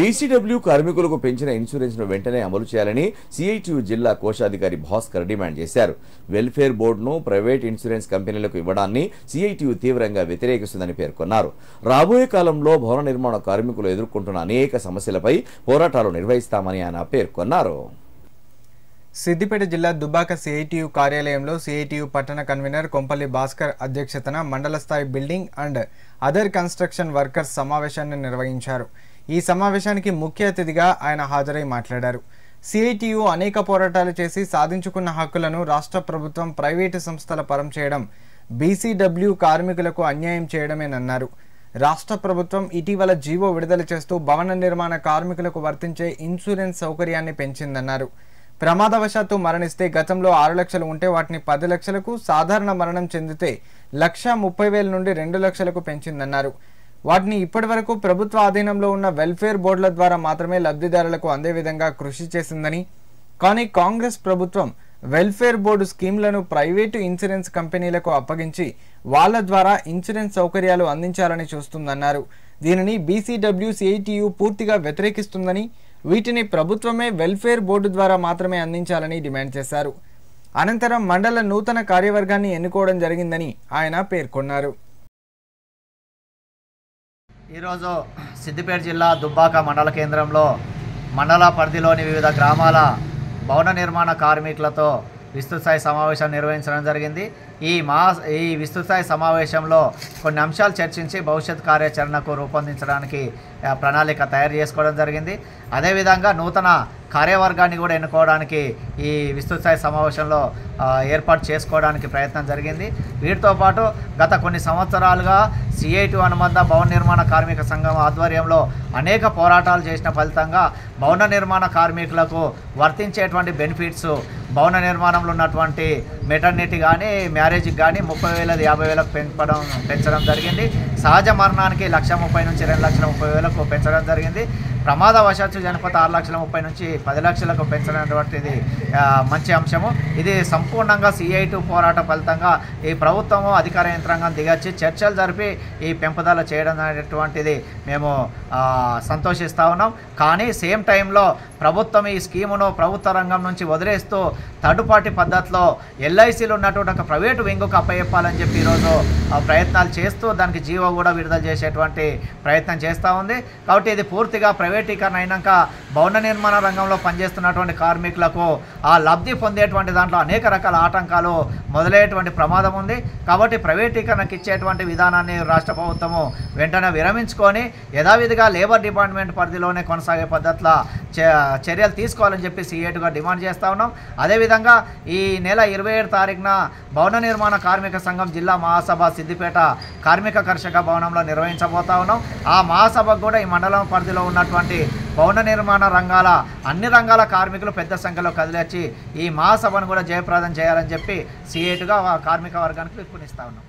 BCW కార్మికులకు పెంచిన insurance ను వెంటనే అమలు చేయాలని సిఐటియు జిల్లా కోశాధికారి భాస్కర్ డిమాండ్ చేశారు. వెల్ఫేర్ బోర్డును ప్రైవేట్ ఇన్సూరెన్స్ కంపెనీలకు ఇవ్వడాన్ని సిఐటియు తీవ్రంగా వ్యతిరేకిస్తుందని పేర్కొన్నారు. రాబోయే కాలంలో భవన నిర్మాణ కార్మికులు ఎదుర్కొంటున్న అనేక సమస్యలపై పోరాటాలు నిర్వహిస్తామని ఆయన పేర్కొన్నారు. సిద్దిపేట జిల్లా దుబ్బాక సిఐటియు కార్యాలయంలో సిఐటియు పట్టణ కన్వీనర్ కొంపల్లి భాస్కర్ అధ్యక్షతన మండల స్థాయి building and other construction workers సమావేశాన్ని నిర్వహించారు. ఈ సమావేశానికి ముఖ్య అతిథిగా ఆయన హాజరై మాట్లాడారు. సిఐటియు అనేక పోరాటాలు చేసి సాధించుకున్న హక్కులను రాష్ట్ర ప్రభుత్వం ప్రైవేటు సంస్థల పరం చేయడం బీసీడబ్ల్యూ కార్మికులకు అన్యాయం చేయడమేనన్నారు. రాష్ట్ర ప్రభుత్వం ఇటీవల జీవో విడుదల చేస్తూ భవన నిర్మాణ కార్మికులకు వర్తించే ఇన్సూరెన్స్ సౌకర్యాన్ని పెంచిందన్నారు. ప్రమాదవశాత్తు మరణిస్తే గతంలో 6 లక్షలు ఉంటే వాటిని 10 లక్షలకు, సాధారణ మరణం చెందితే 1,30,000 నుండి 2 లక్షలకు పెంచిందన్నారు. వాటిని ఇప్పటి వరకు ప్రభుత్వ ఆధీనంలో ఉన్న వెల్ఫేర్ బోర్డుల ద్వారా మాత్రమే లబ్ధిదారులకు అందే విధంగా కృషి చేసిందని, కానీ కాంగ్రెస్ ప్రభుత్వం వెల్ఫేర్ బోర్డు స్కీమ్లను ప్రైవేటు ఇన్సూరెన్స్ కంపెనీలకు అప్పగించి వాళ్ల ద్వారా ఇన్సూరెన్స్ సౌకర్యాలు అందించాలని చూస్తుందన్నారు. దీనిని బీసీడబ్ల్యూ సిఐటియు పూర్తిగా వ్యతిరేకిస్తుందని, వీటిని ప్రభుత్వమే వెల్ఫేర్ బోర్డు ద్వారా మాత్రమే అందించాలని డిమాండ్ చేశారు. అనంతరం మండల నూతన కార్యవర్గాన్ని ఎన్నుకోవడం జరిగిందని ఆయన పేర్కొన్నారు. ఈరోజు సిద్దిపేట జిల్లా దుబ్బాక మండల కేంద్రంలో మండల పరిధిలోని వివిధ గ్రామాల భవన నిర్మాణ కార్మికులతో విస్తృతస్థాయి సమావేశం నిర్వహించడం జరిగింది. ఈ విస్తృతస్థాయి సమావేశంలో కొన్ని అంశాలు చర్చించి భవిష్యత్ కార్యాచరణకు రూపొందించడానికి ప్రణాళిక తయారు చేసుకోవడం జరిగింది. అదేవిధంగా నూతన కార్యవర్గాన్ని కూడా ఎన్నుకోవడానికి ఈ విస్తృతస్థాయి సమావేశంలో ఏర్పాటు చేసుకోవడానికి ప్రయత్నం జరిగింది. వీటితో పాటు గత కొన్ని సంవత్సరాలుగా సిఐటియు అనుబంధ భవన నిర్మాణ కార్మిక సంఘం ఆధ్వర్యంలో అనేక పోరాటాలు చేసిన ఫలితంగా భవన నిర్మాణ కార్మికులకు వర్తించేటువంటి బెనిఫిట్స్, భవన నిర్మాణంలో ఉన్నటువంటి మెటర్నిటీ కానీ మ్యారేజ్కి కానీ 30,000 50,000 పెంచడం జరిగింది. సహజ మరణానికి 1,30,000 నుంచి 2,30,000 పెంచడం జరిగింది. ప్రమాదవశాత్తు చనిపోతే 6,30,000 నుంచి 10 లక్షలకు పెంచినటువంటిది మంచి అంశము. ఇది సంపూర్ణంగా సిఐటియు పోరాట ఫలితంగా ఈ ప్రభుత్వము అధికార యంత్రాంగం దిగొచ్చి చర్చలు జరిపి ఈ పెంపుదల చేయడం అనేటువంటిది మేము సంతోషిస్తూ ఉన్నాం. కానీ సేమ్ టైంలో ప్రభుత్వం ఈ స్కీమును ప్రభుత్వ రంగం నుంచి వదిలేస్తూ థర్డ్ పార్టీ పద్ధతిలో ఎల్ఐసీలు ఉన్నటువంటి ఒక ప్రైవేటు వింగుకు అప్పచెప్పాలని చెప్పి ఈరోజు ప్రయత్నాలు చేస్తూ దానికి జీవో కూడా విడుదల చేసేటువంటి ప్రయత్నం చేస్తూ ఉంది. కాబట్టి ఇది పూర్తిగా ప్రైవేటీకరణ అయినాక భవన నిర్మాణ రంగంలో పనిచేస్తున్నటువంటి కార్మికులకు ఆ లబ్ధి పొందేటువంటి దాంట్లో అనేక రకాల ఆటంకాలు మొదలయ్యేటువంటి ప్రమాదం ఉంది. కాబట్టి ప్రైవేటీకరణకు ఇచ్చేటువంటి విధానాన్ని రాష్ట్ర ప్రభుత్వము వెంటనే విరమించుకొని యథావిధిగా లేబర్ డిపార్ట్మెంట్ పరిధిలోనే కొనసాగే పద్ధతిలో చర్యలు తీసుకోవాలని చెప్పి సిఐటిగా డిమాండ్ చేస్తూ ఉన్నాం. అదేవిధంగా ఈ నెల 27 తారీఖున భవన నిర్మాణ కార్మిక సంఘం జిల్లా మహాసభ సిద్దిపేట కార్మిక కర్షక భవనంలో నిర్వహించబోతా ఉన్నాం. ఆ మహాసభకు కూడా ఈ మండలం పరిధిలో ఉన్నటువంటి భవన నిర్మాణ రంగాల అన్ని రంగాల కార్మికులు పెద్ద సంఖ్యలో కదిలొచ్చి ఈ మహాసభను కూడా జయప్రదం చేయాలని చెప్పి సిఐటిగా కార్మిక వర్గానికి పిలుపునిస్తా ఉన్నాం.